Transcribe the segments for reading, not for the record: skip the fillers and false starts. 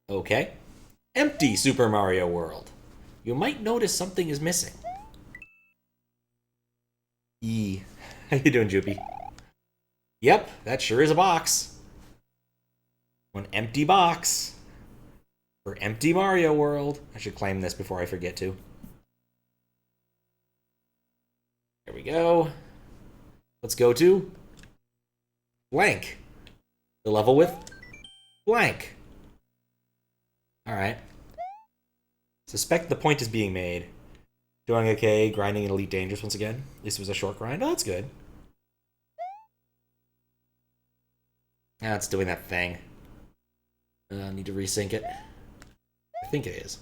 Okay. Empty Super Mario World. You might notice something is missing. E. How you doing, Joopy? Yep, that sure is a box. An empty box. For empty Mario World. I should claim this before I forget to. There we go. Let's go to blank. The level with blank. Alright. Suspect the point is being made. Doing okay, grinding in Elite Dangerous once again. At least it was a short grind. Oh, that's good. Now it's doing that thing. Need to resync it. I think it is.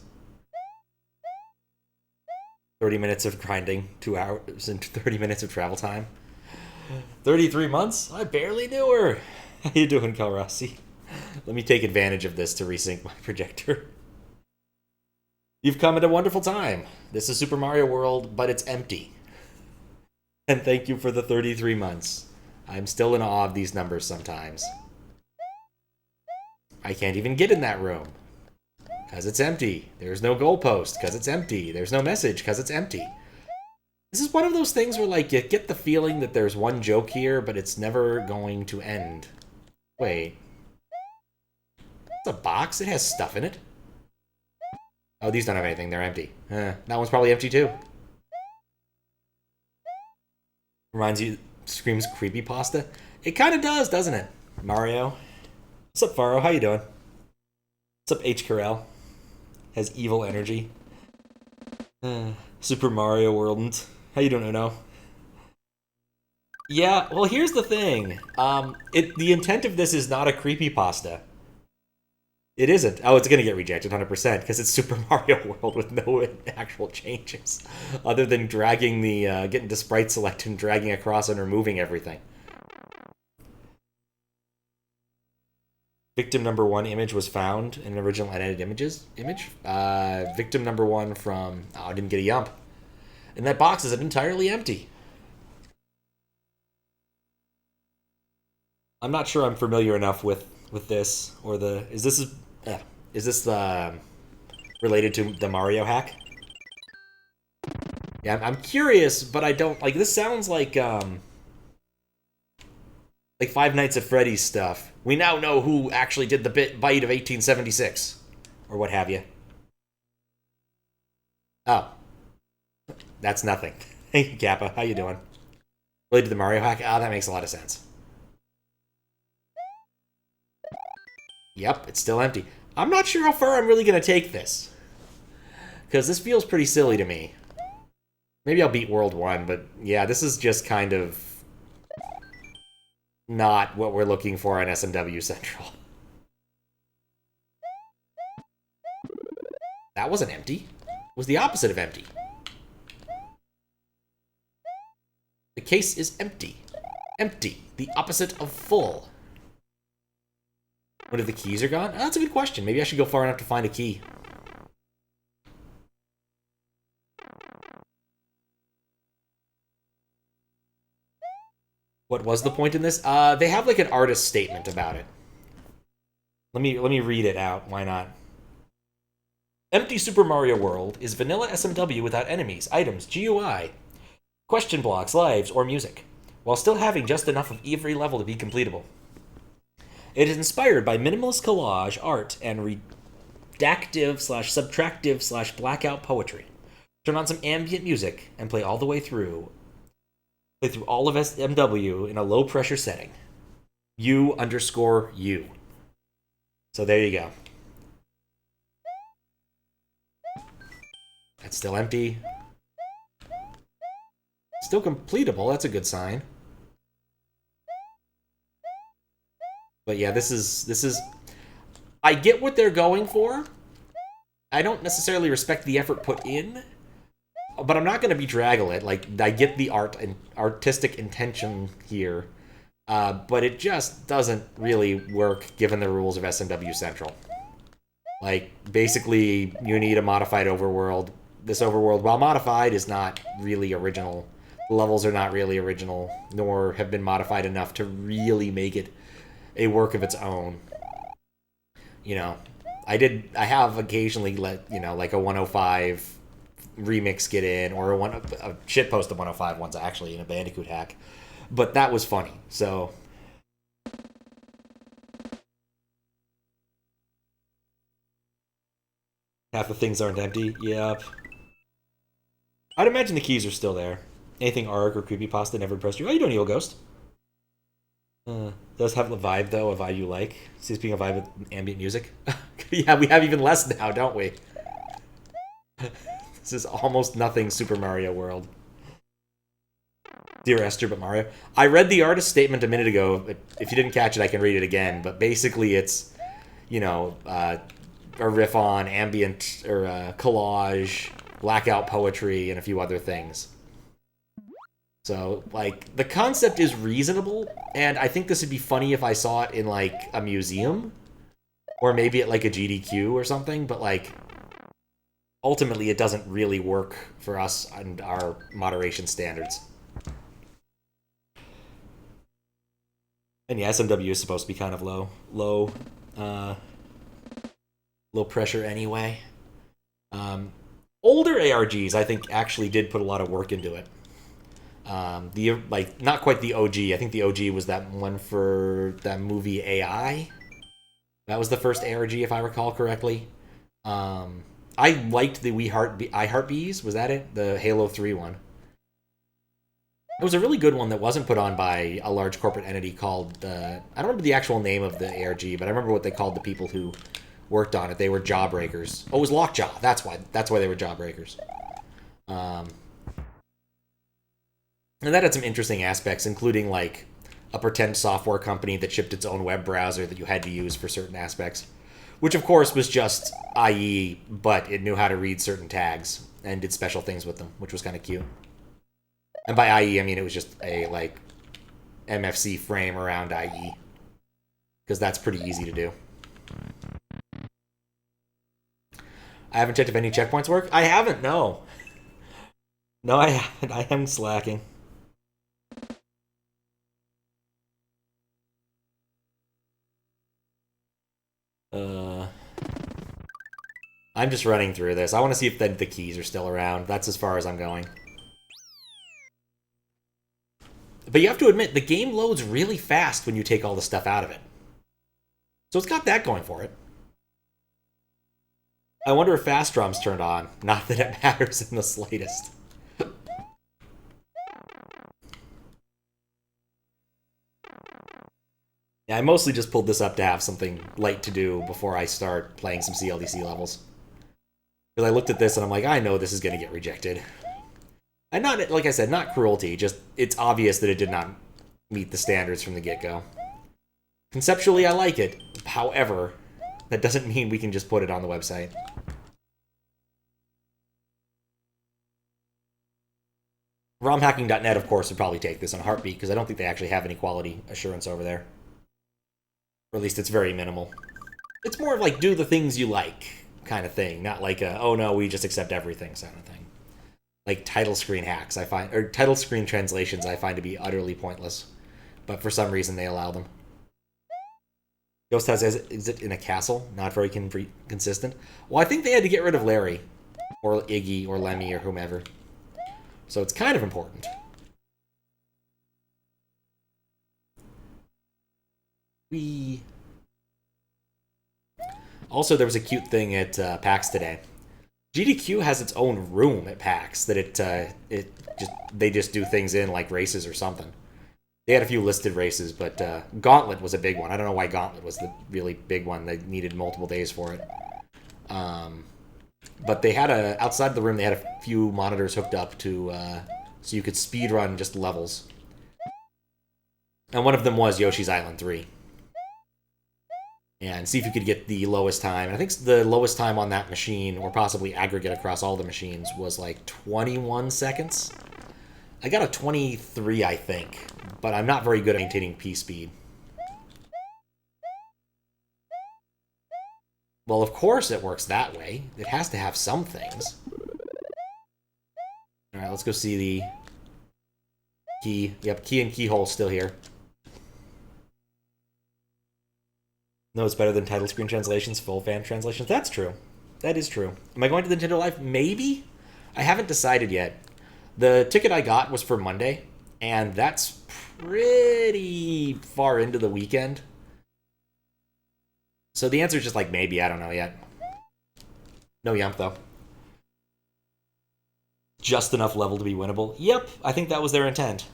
30 minutes of grinding, 2 hours, and 30 minutes of travel time. 33 months? I barely knew her. How you doing, Kalrasi? Let me take advantage of this to resync my projector. You've come at a wonderful time. This is Super Mario World, but it's empty. And thank you for the 33 months. I'm still in awe of these numbers sometimes. I can't even get in that room. Because it's empty. There's no goalpost, because it's empty. There's no message, because it's empty. This is one of those things where, like, you get the feeling that there's one joke here, but it's never going to end. Wait. It's a box? It has stuff in it. Oh, these don't have anything. They're empty. That one's probably empty, too. Reminds you, screams creepypasta. It kind of does, doesn't it? Mario. What's up, Faro? How you doing? What's up, H. Carell? Has evil energy. Super Mario World. How you doing, Uno? Yeah, well, here's the thing. The intent of this is not a creepypasta. It isn't. Oh, it's gonna get rejected 100% because it's Super Mario World with no actual changes, other than dragging the getting to sprite select and dragging across and removing everything. Victim number 1 image was found in an original edited image. Victim number 1 from... Oh, I didn't get a yump. And that box is entirely empty. I'm not sure I'm familiar enough with this, or the... Is this related to the Mario hack? Yeah, I'm curious, but I don't... Like, this sounds like Five Nights at Freddy's stuff. We now know who actually did the bite of 1876. Or what have you. Oh. That's nothing. Hey, Kappa, how you doing? Related to the Mario hack? Ah, that makes a lot of sense. Yep, it's still empty. I'm not sure how far I'm really going to take this. Because this feels pretty silly to me. Maybe I'll beat World 1, but yeah, this is just kind of not what we're looking for on SMW Central. That wasn't empty. It was the opposite of empty. The case is empty. Empty. The opposite of full. What if the keys are gone? Oh, that's a good question. Maybe I should go far enough to find a key. What was the point in this? They have like an artist statement about it. Let me read it out. Why not? Empty Super Mario World is vanilla SMW without enemies, items, GUI, question blocks, lives, or music, while still having just enough of every level to be completable. It is inspired by minimalist collage, art, and redactive/subtractive/blackout poetry. Turn on some ambient music and play all the way through. Play through all of SMW in a low-pressure setting. U_U. So there you go. That's still empty. Still completable, that's a good sign. But yeah, this is... I get what they're going for. I don't necessarily respect the effort put in, but I'm not going to bedraggle it. Like, I get the art and artistic intention here, but it just doesn't really work given the rules of SMW Central. Like, basically, you need a modified overworld. This overworld, while modified, is not really original. The levels are not really original, nor have been modified enough to really make it a work of its own. You know, I have occasionally let, like a 105 remix get in, or a shitpost of 105 ones actually in a Bandicoot hack. But that was funny. So half the things aren't empty. Yep. I'd imagine the keys are still there. Anything arc or creepypasta never impressed you. Oh, you don't, Evil Ghost. Does have a vibe though, a vibe you like. Seems being a vibe with ambient music. Yeah, we have even less now, don't we? This is almost nothing Super Mario World. Dear Esther, but Mario. I read the artist statement a minute ago. If you didn't catch it, I can read it again. But basically, it's, a riff on ambient or collage, blackout poetry, and a few other things. So, like, the concept is reasonable, and I think this would be funny if I saw it in, like, a museum, or maybe at, like, a GDQ or something, but, like, ultimately it doesn't really work for us and our moderation standards. And yeah, SMW is supposed to be kind of low pressure anyway. Older ARGs, I think, actually did put a lot of work into it. Not quite the OG. I think the OG was that one for that movie AI. That was the first ARG, if I recall correctly. I liked the I Heart Bees. Was that it? The Halo 3 one. It was a really good one that wasn't put on by a large corporate entity called... I don't remember the actual name of the ARG, but I remember what they called the people who worked on it. They were Jawbreakers. Oh, it was Lockjaw. That's why they were Jawbreakers. And that had some interesting aspects, including, like, a pretend software company that shipped its own web browser that you had to use for certain aspects. Which, of course, was just IE, but it knew how to read certain tags and did special things with them, which was kind of cute. And by IE, I mean it was just a, like, MFC frame around IE. Because that's pretty easy to do. I haven't checked if any checkpoints work. I haven't, no. No, I haven't. I am slacking. I'm just running through this. I want to see if the keys are still around. That's as far as I'm going. But you have to admit, the game loads really fast when you take all the stuff out of it. So it's got that going for it. I wonder if Fast Drum's turned on. Not that it matters in the slightest. Yeah, I mostly just pulled this up to have something light to do before I start playing some CLDC levels. Because I looked at this and I'm like, I know this is going to get rejected. And not, like I said, not cruelty, just it's obvious that it did not meet the standards from the get-go. Conceptually, I like it. However, that doesn't mean we can just put it on the website. ROMhacking.net, of course, would probably take this on a heartbeat, because I don't think they actually have any quality assurance over there. Or at least it's very minimal. It's more of like, do the things you like kind of thing, not like a, oh no, we just accept everything kind of thing. Like title screen hacks, I find, or title screen translations, I find to be utterly pointless. But for some reason, they allow them. Ghost has exit in a castle, not very consistent. Well, I think they had to get rid of Larry, or Iggy, or Lemmy, or whomever. So it's kind of important. Also, there was a cute thing at PAX today. GDQ has its own room at PAX that they just do things in, like races or something. They had a few listed races, but Gauntlet was a big one. I don't know why Gauntlet was the really big one. They needed multiple days for it. But they had outside the room, they had a few monitors hooked up to so you could speed run just levels. And one of them was Yoshi's Island 3. And see if you could get the lowest time. And I think the lowest time on that machine, or possibly aggregate across all the machines, was like 21 seconds. I got a 23, I think, but I'm not very good at maintaining P speed. Well, of course it works that way. It has to have some things. Alright, let's go see the key. Yep, key and keyhole still here. No, it's better than title screen translations, full fan translations. That's true. That is true. Am I going to the Nintendo Live? Maybe. I haven't decided yet. The ticket I got was for Monday, and that's pretty far into the weekend. So the answer is just like maybe. I don't know yet. No yump, though. Just enough level to be winnable. Yep, I think that was their intent.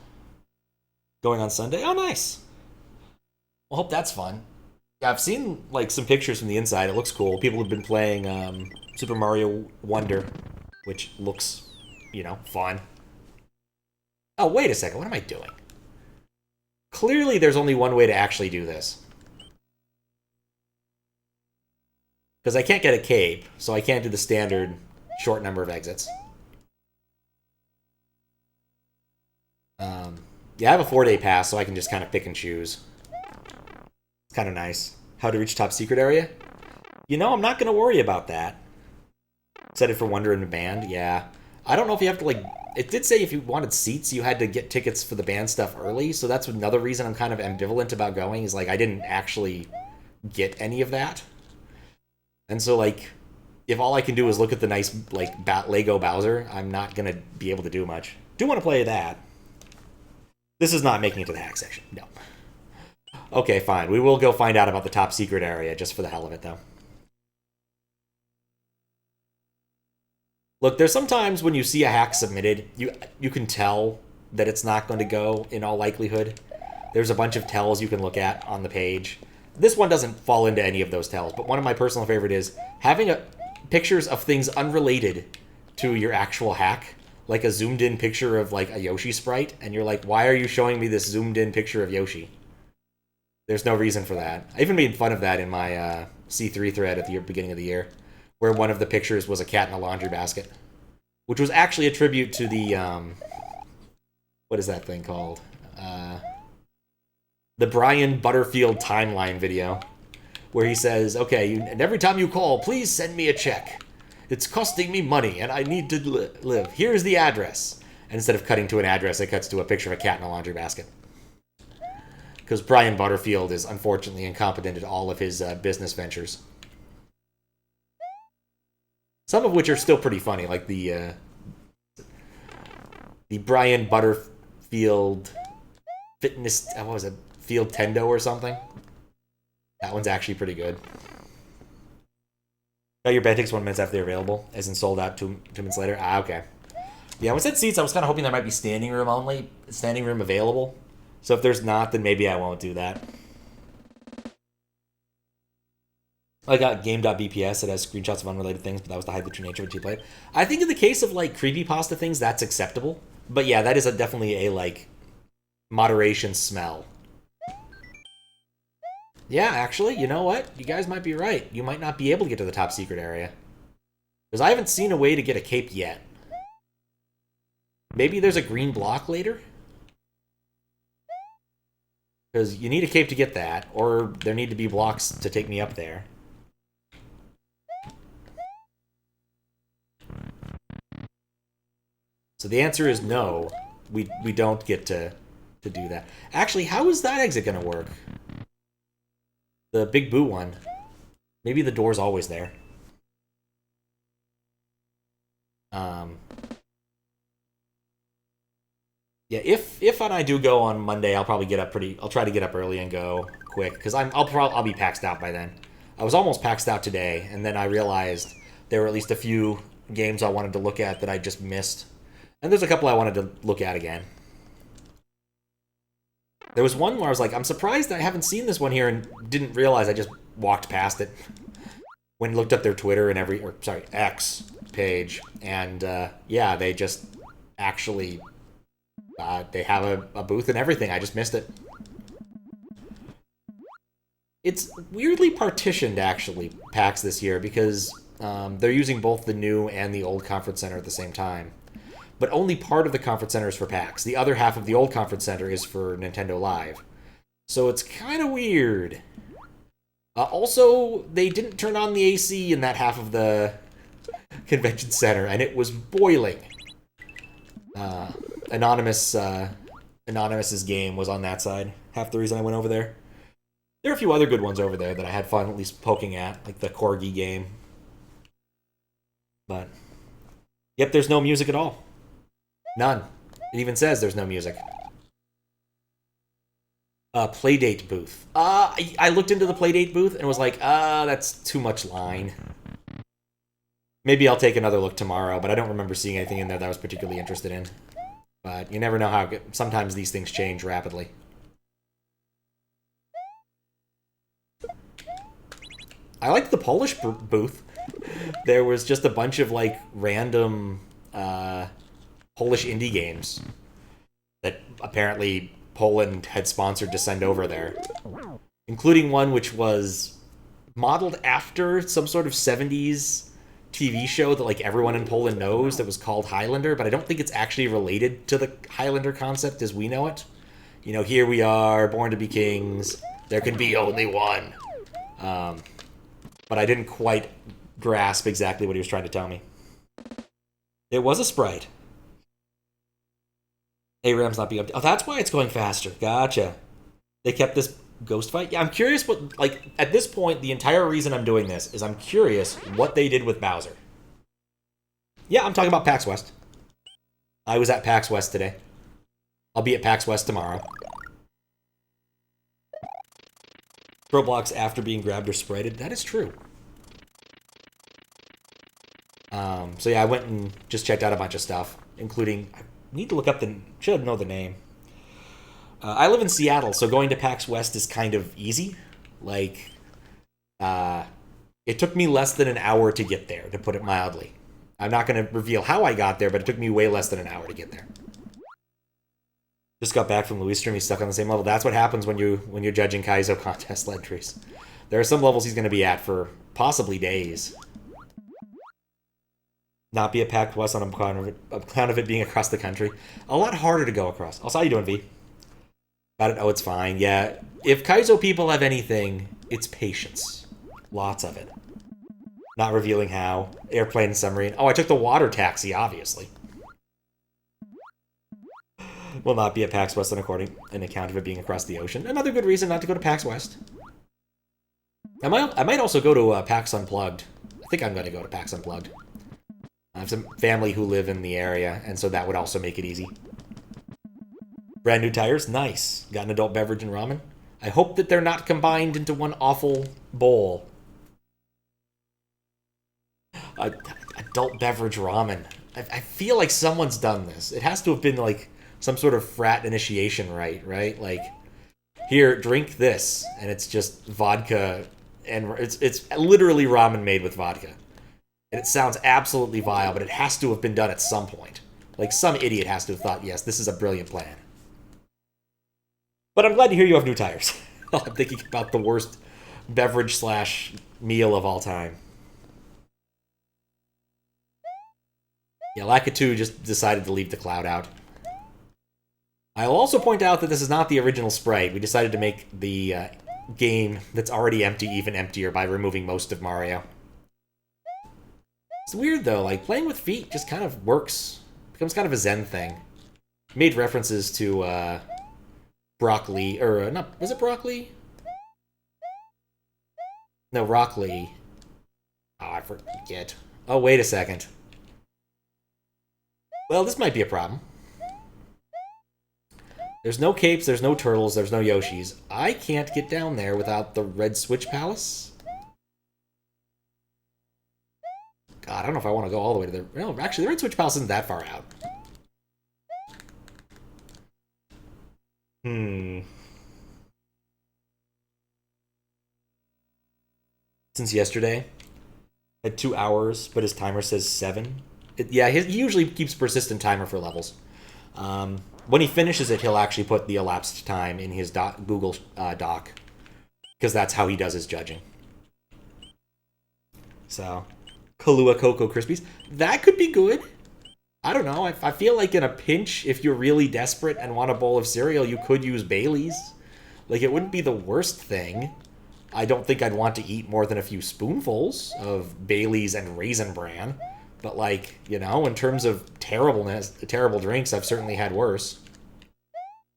Going on Sunday? Oh, nice. Well, hope that's fun. Yeah, I've seen like some pictures from the inside. It looks cool. People have been playing Super Mario Wonder, which looks, fun. Oh, wait a second. What am I doing? Clearly, there's only one way to actually do this. Because I can't get a cape, so I can't do the standard short number of exits. Yeah, I have a 4-day pass, so I can just kind of pick and choose. It's kind of nice. How to reach top secret area? I'm not going to worry about that. Set it for Wonder in the band? Yeah. I don't know if you have to, It did say if you wanted seats, you had to get tickets for the band stuff early, so that's another reason I'm kind of ambivalent about going, is, I didn't actually get any of that. And so, if all I can do is look at the nice, Lego Bowser, I'm not going to be able to do much. Do want to play that. This is not making it to the hack section. No. Okay, fine. We will go find out about the top secret area, just for the hell of it, though. Look, there's sometimes when you see a hack submitted, you can tell that it's not going to go in all likelihood. There's a bunch of tells you can look at on the page. This one doesn't fall into any of those tells, but one of my personal favorite is having pictures of things unrelated to your actual hack, like a zoomed-in picture of, a Yoshi sprite, and you're like, why are you showing me this zoomed-in picture of Yoshi? There's no reason for that. I even made fun of that in my C3 thread at the beginning of the year, where one of the pictures was a cat in a laundry basket, which was actually a tribute to the, what is that thing called? The Brian Butterfield timeline video, where he says, okay, and every time you call, please send me a check. It's costing me money, and I need to live. Here's the address. And instead of cutting to an address, it cuts to a picture of a cat in a laundry basket. Because Brian Butterfield is unfortunately incompetent at all of his business ventures. Some of which are still pretty funny, like the Brian Butterfield fitness, what was it, Field Tendo or something? That one's actually pretty good. Oh, your band takes 1 minute after they're available, as in sold out two minutes later? Ah, okay. Yeah, when I said seats, I was kind of hoping there might be standing room only, standing room available. So if there's not, then maybe I won't do that. I got game.bps. It has screenshots of unrelated things, but that was to hide the true nature of it too late. I think in the case of, creepypasta things, that's acceptable. But yeah, that is definitely a, moderation smell. Yeah, actually, you know what? You guys might be right. You might not be able to get to the top secret area. Because I haven't seen a way to get a cape yet. Maybe there's a green block later? Because you need a cape to get that, or there need to be blocks to take me up there. So the answer is no. We don't get to do that. Actually, how is that exit going to work? The Big Boo one. Maybe the door's always there. Yeah, if I do go on Monday, I'll probably get up I'll try to get up early and go quick, because I'll be paxed out by then. I was almost paxed out today, and then I realized there were at least a few games I wanted to look at that I just missed. And there's a couple I wanted to look at again. There was one where I was like, I'm surprised I haven't seen this one here, and didn't realize I just walked past it. When looked up their Twitter and X page, and yeah, they just actually, they have a booth and everything. I just missed it. It's weirdly partitioned, actually, PAX this year, because they're using both the new and the old conference center at the same time. But only part of the conference center is for PAX. The other half of the old conference center is for Nintendo Live. So it's kind of weird. Also, they didn't turn on the AC in that half of the convention center, and it was boiling. Anonymous's game was on that side. Half the reason I went over there. There are a few other good ones over there that I had fun at least poking at, like the Corgi game. But, yep, there's no music at all. None. It even says there's no music. Playdate booth. I looked into the Playdate booth and was like, that's too much line. Maybe I'll take another look tomorrow, but I don't remember seeing anything in there that I was particularly interested in. But you never know how... Sometimes these things change rapidly. I liked the Polish booth. There was just a bunch of, like, random Polish indie games that apparently Poland had sponsored to send over there. Including one which was modeled after some sort of 70s TV show that, like, everyone in Poland knows that was called Highlander, but I don't think it's actually related to the Highlander concept as we know it. You know, here we are, born to be kings. There can be only one. But I didn't quite grasp exactly what he was trying to tell me. It was a sprite. ARAM's not being up. Oh, that's why it's going faster. Gotcha. They kept this ghost fight? Yeah, I'm curious what, like, at this point, the entire reason I'm doing this is I'm curious what they did with Bowser. Yeah, I'm talking about PAX West. I was at PAX West today. I'll be at PAX West tomorrow. Roblox after being grabbed or sprited. That is true. So yeah, I went and just checked out a bunch of stuff, including... I need to look up the... Should know the name. I live in Seattle, so going to PAX West is kind of easy. Like, it took me less than an hour to get there, to put it mildly. I'm not going to reveal how I got there, but it took me way less than an hour to get there. Just got back from Louis' stream. He's stuck on the same level. That's what happens when you're judging Kaizo contest entries. There are some levels he's going to be at for possibly days. Not be at PAX West on account of it being across the country. A lot harder to go across. Also, how you doing, V? Got it. Oh, it's fine. Yeah. If Kaizo people have anything, it's patience. Lots of it. Not revealing how. Airplane and submarine. Oh, I took the water taxi, obviously. Will not be at PAX West on account of it being across the ocean. Another good reason not to go to PAX West. I might also go to PAX Unplugged. I think I'm going to go to PAX Unplugged. I have some family who live in the area, and so that would also make it easy. Brand new tires? Nice. Got an adult beverage and ramen? I hope that they're not combined into one awful bowl. Adult beverage ramen. I feel like someone's done this. It has to have been like some sort of frat initiation rite, right? Like, here, drink this, and it's just vodka, and it's literally ramen made with vodka. And it sounds absolutely vile, but it has to have been done at some point. Like, some idiot has to have thought, yes, this is a brilliant plan. But I'm glad to hear you have new tires. I'm thinking about the worst beverage/meal of all time. Yeah, Lakitu just decided to leave the cloud out. I'll also point out that this is not the original sprite. We decided to make the game that's already empty even emptier by removing most of Mario. It's weird, though. Like, playing with feet just kind of works. Becomes kind of a zen thing. Made references to, Broccoli, or, not, was it Broccoli? No, Rock Lee. Oh, I forget. Oh, wait a second. Well, this might be a problem. There's no capes, there's no turtles, there's no Yoshis. I can't get down there without the Red Switch Palace. God, I don't know if I want to go all the way to the... No, actually, the Red Switch Palace isn't that far out. Since yesterday. Had 2 hours, but his timer says 7. Yeah, he usually keeps a persistent timer for levels. When he finishes it, he'll actually put the elapsed time in his Google Doc. Because that's how he does his judging. So, Kahlua Cocoa Krispies. That could be good. I don't know. I feel like in a pinch, if you're really desperate and want a bowl of cereal, you could use Bailey's. Like, it wouldn't be the worst thing. I don't think I'd want to eat more than a few spoonfuls of Bailey's and Raisin Bran. But, like, you know, in terms of terrible drinks, I've certainly had worse.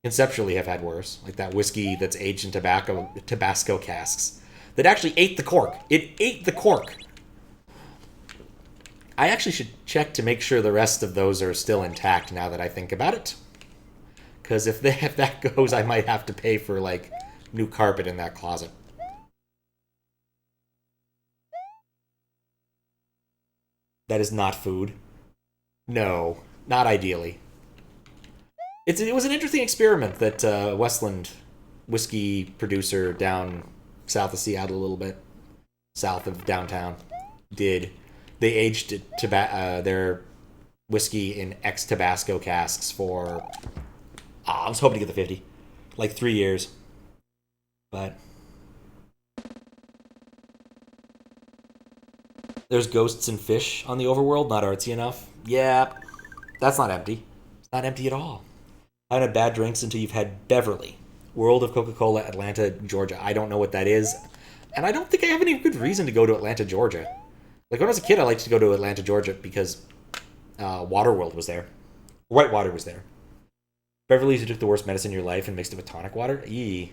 conceptually have had worse, like that whiskey that's aged in Tabasco casks that actually ate the cork. It ate the cork. I actually should check to make sure the rest of those are still intact now that I think about it. Because if that goes, I might have to pay for, like, new carpet in that closet. That is not food. No, not ideally. It was an interesting experiment that Westland whiskey producer down south of Seattle a little bit, south of downtown, did. They aged their whiskey in ex-Tabasco casks for... I was hoping to get the 50. Like 3 years. But... There's ghosts and fish on the overworld, not artsy enough. Yeah, that's not empty. It's not empty at all. I haven't had bad drinks until you've had Beverly. World of Coca-Cola, Atlanta, Georgia. I don't know what that is. And I don't think I have any good reason to go to Atlanta, Georgia. Like, when I was a kid, I liked to go to Atlanta, Georgia because Waterworld was there. Whitewater was there. Beverly's who took the worst medicine in your life and mixed it with tonic water? Eee.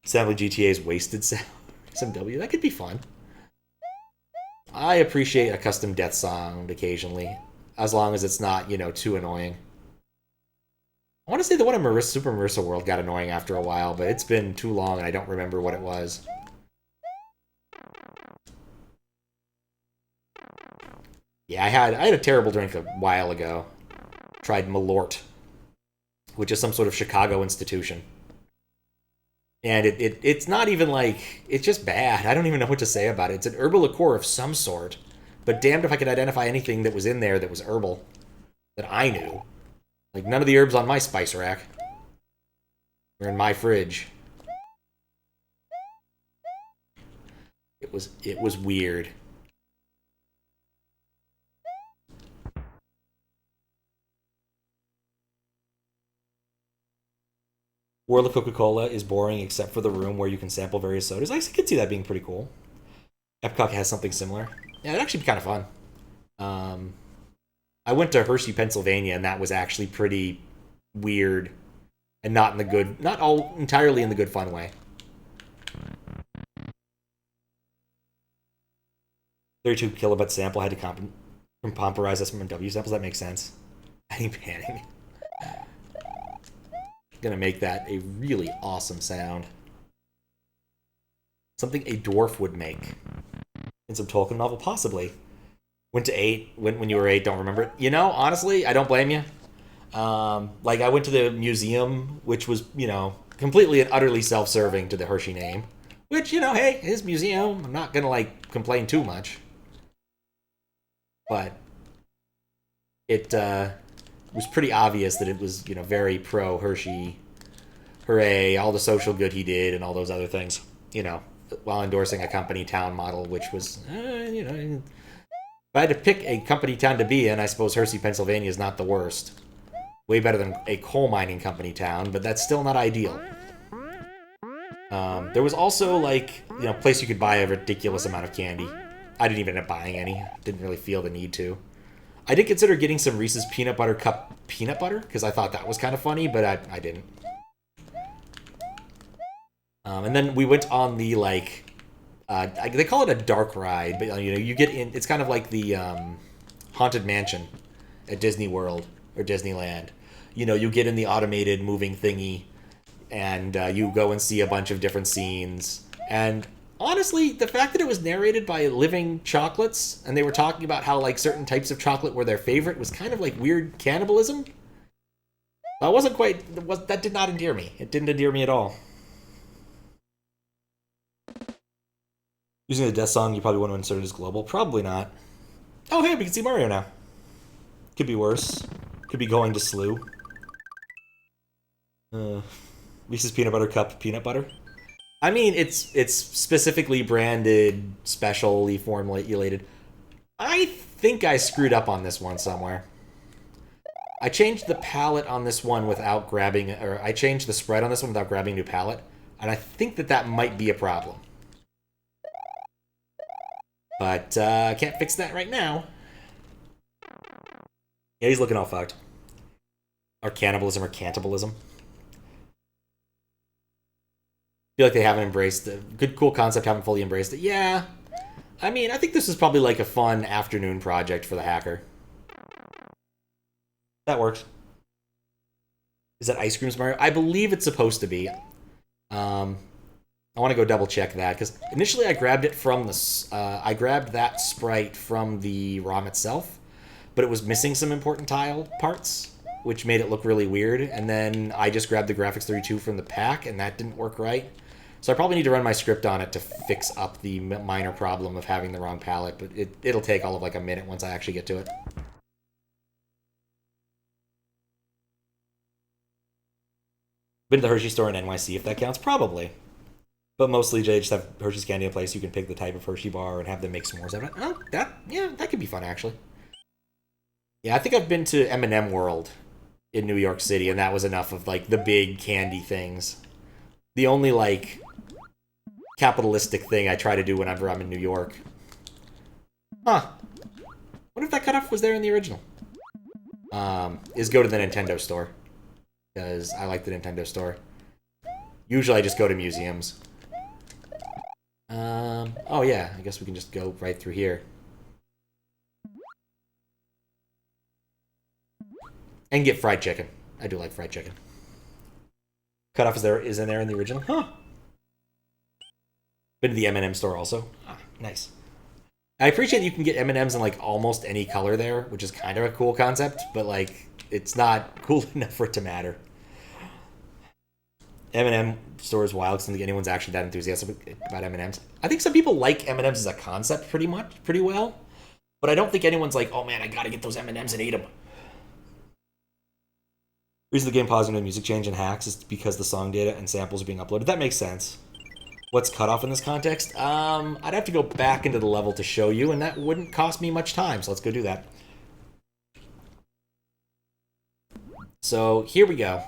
Sadly, GTA's Wasted SMW. That could be fun. I appreciate a custom death song occasionally, as long as it's not, too annoying. I want to say the one in Super Marissa World got annoying after a while, but it's been too long and I don't remember what it was. Yeah, I had a terrible drink a while ago. Tried Malort, which is some sort of Chicago institution. And it's not even like... It's just bad. I don't even know what to say about it. It's an herbal liqueur of some sort. But damned if I could identify anything that was in there that was herbal. That I knew. Like, none of the herbs on my spice rack. Or in my fridge. It was weird. World of Coca-Cola is boring except for the room where you can sample various sodas. I could see that being pretty cool. Epcot has something similar. Yeah, it'd actually be kind of fun. I went to Hershey, Pennsylvania, and that was actually pretty weird. And not in the good... Not all entirely in the good fun way. 32 kilobyte sample had to comparize SMW samples. That makes sense. Penny panning. Gonna make that a really awesome sound. Something a dwarf would make. In some Tolkien novel, possibly. Went to 8, when you were 8, don't remember it. Honestly, I don't blame you. Like, I went to the museum, which was, completely and utterly self-serving to the Hershey name. Which, hey, his museum, I'm not gonna, complain too much. But it was pretty obvious that it was, very pro-Hershey. Hooray, all the social good he did and all those other things, while endorsing a company town model, which was, if I had to pick a company town to be in, I suppose Hershey, Pennsylvania is not the worst. Way better than a coal mining company town, but that's still not ideal. There was also, a place you could buy a ridiculous amount of candy. I didn't even end up buying any. Didn't really feel the need to. I did consider getting some Reese's Peanut Butter Cup peanut butter, because I thought that was kind of funny, but I didn't. And then we went on the, they call it a dark ride, but, you get in, it's kind of like the Haunted Mansion at Disney World, or Disneyland. You get in the automated moving thingy, and you go and see a bunch of different scenes. And honestly, the fact that it was narrated by living chocolates, and they were talking about how, certain types of chocolate were their favorite, was kind of like weird cannibalism. I wasn't quite, that did not endear me. It didn't endear me at all. Using the death song, you probably want to insert it as global. Probably not. Oh, hey, we can see Mario now. Could be worse. Could be going to Slew. Reese's Peanut Butter Cup peanut butter. I mean, it's specifically branded, specially formulated. I think I screwed up on this one somewhere. I changed the palette on this one without grabbing, or I changed the spread on this one without grabbing a new palette, and I think that might be a problem. But I can't fix that right now. Yeah, he's looking all fucked. Or cannibalism or cannibalism. Feel like they haven't embraced it. Good, cool concept, haven't fully embraced it. Yeah. I mean, I think this is probably like a fun afternoon project for the hacker. That works. Is that Ice Creams Mario? I believe it's supposed to be. I want to go double check that because initially I grabbed it from the I grabbed that sprite from the ROM itself, but it was missing some important tile parts, which made it look really weird. And then I just grabbed the graphics 32 from the pack, and that didn't work right. So I probably need to run my script on it to fix up the minor problem of having the wrong palette, but it'll take all of like a minute once I actually get to it. Been to the Hershey store in NYC, if that counts, probably. But mostly they just have Hershey's candy in place. You can pick the type of Hershey bar and have them make s'mores out of it. Oh, that could be fun, actually. Yeah, I think I've been to M&M World in New York City, and that was enough of, like, the big candy things. The only, like, capitalistic thing I try to do whenever I'm in New York. Huh. What if that cutoff was there in the original? Is go to the Nintendo store. Because I like the Nintendo store. Usually I just go to museums. Oh yeah, I guess we can just go right through here. And get fried chicken. I do like fried chicken. Cutoff is in there in the original? Huh. Been to the M&M store also. Ah, nice. I appreciate you can get M&Ms in like almost any color there, which is kind of a cool concept, but like it's not cool enough for it to matter. M&M store is wild because I don't think anyone's actually that enthusiastic about M&Ms. I think some people like M&Ms as a concept pretty well, but I don't think anyone's like, oh man, I gotta get those M&Ms and eat them. Reason the game pausing when the music change and hacks is because the song data and samples are being uploaded. That makes sense. What's cut off in this context? I'd have to go back into the level to show you, and that wouldn't cost me much time, so let's go do that. So here we go.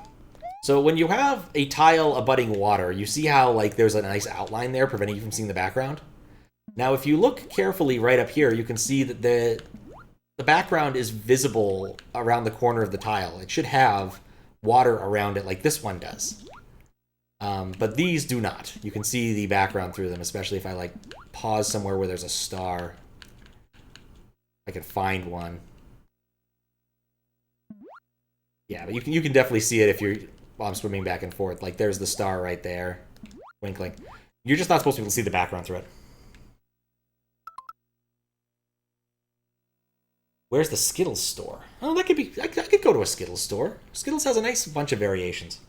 So when you have a tile abutting water, you see how like there's a nice outline there preventing you from seeing the background? Now if you look carefully right up here, you can see that the background is visible around the corner of the tile. It should have water around it like this one does. But these do not. You can see the background through them, especially if I like pause somewhere where there's a star. I can find one. Yeah, but you can definitely see it if you're while I'm swimming back and forth. Like there's the star right there. Winkling. You're just not supposed to be able to see the background through it. Where's the Skittles store? Oh, that could be... I could go to a Skittles store. Skittles has a nice bunch of variations.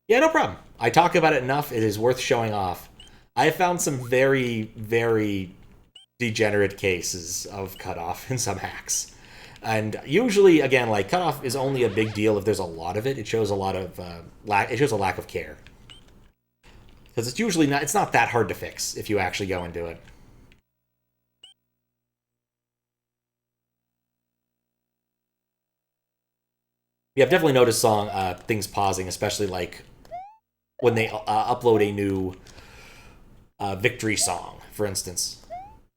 Yeah, no problem. I talk about it enough. It is worth showing off. I have found some very, very degenerate cases of cutoff in some hacks. And usually, again, like, cutoff is only a big deal if there's a lot of it. It shows a lot of... it shows a lack of care. Because it's usually not... It's not that hard to fix if you actually go and do it. Yeah, I've definitely noticed things pausing, especially like when they upload a new victory song, for instance.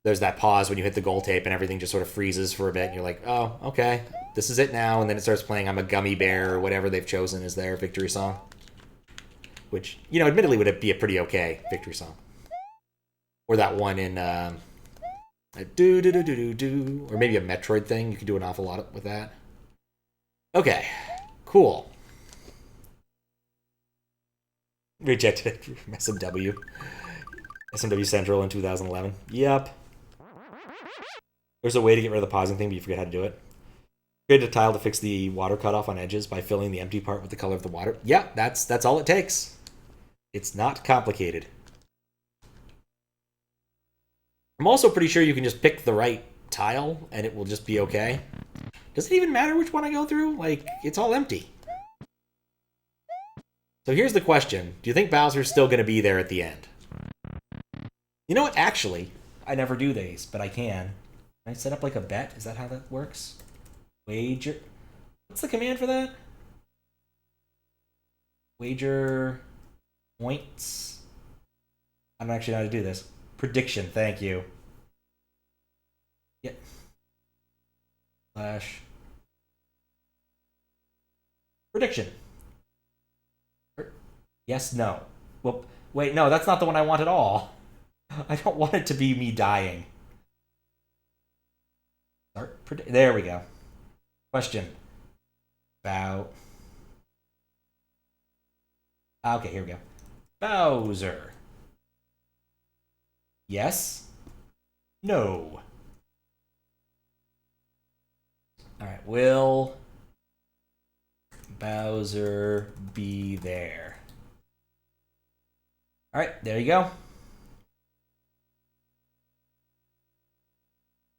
There's that pause when you hit the goal tape and everything just sort of freezes for a bit, and you're like, oh, okay, this is it now, and then it starts playing I'm a Gummy Bear or whatever they've chosen as their victory song. Which, you know, admittedly would be a pretty okay victory song. Or that one in do-do-do-do-do-do, or maybe a Metroid thing. You can do an awful lot with that. Okay, cool. Rejected from SMW. SMW Central in 2011. Yep. There's a way to get rid of the pausing thing, but you forget how to do it. Create a tile to fix the water cutoff on edges by filling the empty part with the color of the water. Yeah, that's all it takes. It's not complicated. I'm also pretty sure you can just pick the right tile and it will just be okay. Does it even matter which one I go through? Like, it's all empty. So here's the question. Do you think Bowser's still going to be there at the end? You know what? Actually, I never do these, but I can. Can I set up like a bet? Is that how that works? Wager... What's the command for that? Wager... points? I don't actually know how to do this. Prediction, thank you. Yeah. Slash... Prediction. Yes, no. Well, wait, no, that's not the one I want at all. I don't want it to be me dying. There we go. Question. About. Okay, here we go. Bowser. Yes. No. Alright, will Bowser be there? Alright, there you go.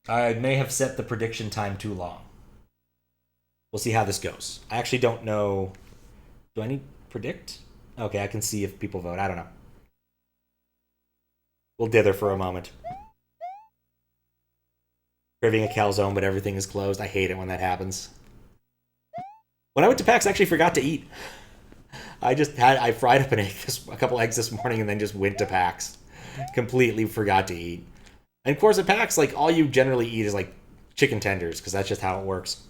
I may have set the prediction time too long. We'll see how this goes. I actually don't know. Do I need predict? Okay, I can see if people vote. I don't know. We'll dither for a moment. Craving a calzone, but everything is closed. I hate it when that happens. When I went to PAX, I actually forgot to eat. I fried up a couple eggs this morning and then just went to PAX. Completely forgot to eat. And of course at PAX, like, all you generally eat is, like, chicken tenders, because that's just how it works.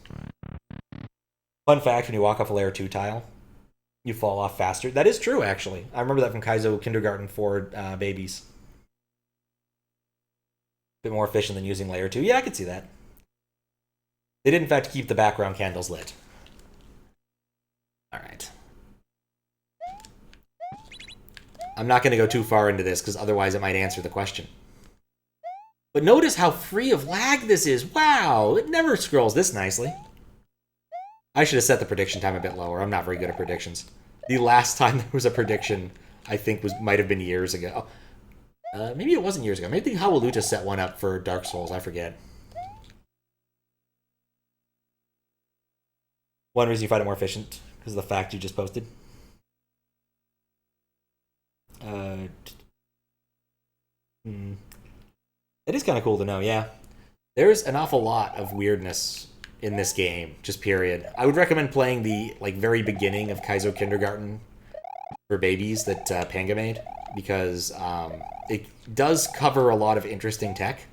Fun fact, when you walk off a layer 2 tile, you fall off faster. That is true, actually. I remember that from Kaizo Kindergarten for babies. A bit more efficient than using layer 2. Yeah, I could see that. They did, in fact, keep the background candles lit. Alright. I'm not going to go too far into this, because otherwise it might answer the question. But notice how free of lag this is. Wow, it never scrolls this nicely. I should have set the prediction time a bit lower. I'm not very good at predictions. The last time there was a prediction, I think, might have been years ago. Maybe it wasn't years ago. Maybe Hawalute set one up for Dark Souls. I forget. One reason you find it more efficient because of the fact you just posted. It is kind of cool to know, yeah. There's an awful lot of weirdness in this game, just period. I would recommend playing the very beginning of Kaizo Kindergarten for babies that Panga made, because it does cover a lot of interesting tech.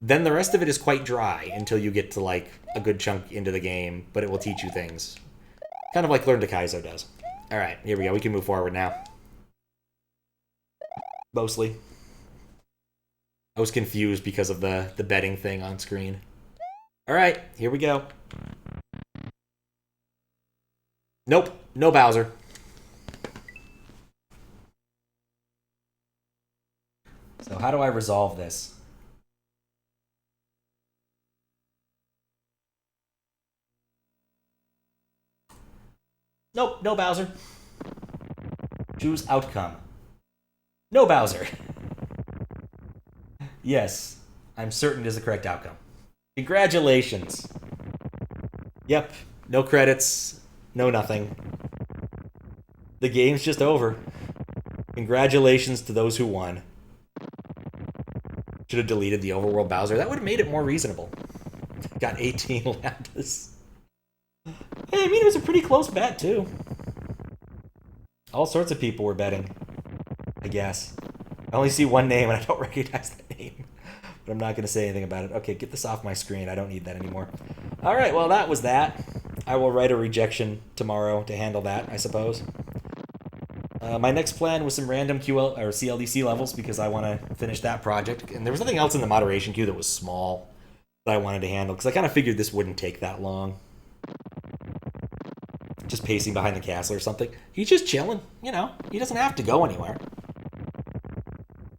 Then the rest of it is quite dry until you get to a good chunk into the game, but it will teach you things. Kind of like Learn to Kaizo does. Alright, here we go. We can move forward now. Mostly. I was confused because of the betting thing on screen. Alright, here we go. Nope, no Bowser. So how do I resolve this? Nope, no Bowser. Choose outcome. No Bowser. Yes, I'm certain it is the correct outcome. Congratulations. Yep, no credits, no nothing. The game's just over. Congratulations to those who won. Should have deleted the overworld Bowser. That would have made it more reasonable. Got 18 Lambdas. Hey, I mean, it was a pretty close bet, too. All sorts of people were betting, I guess. I only see one name, and I don't recognize that name. But I'm not going to say anything about it. Okay, get this off my screen. I don't need that anymore. All right, well, that was that. I will write a rejection tomorrow to handle that, I suppose. My next plan was some random QL or CLDC levels, because I want to finish that project. And there was nothing else in the moderation queue that was small that I wanted to handle, because I kind of figured this wouldn't take that long. Just pacing behind the castle or something. He's just chilling, you know. He doesn't have to go anywhere.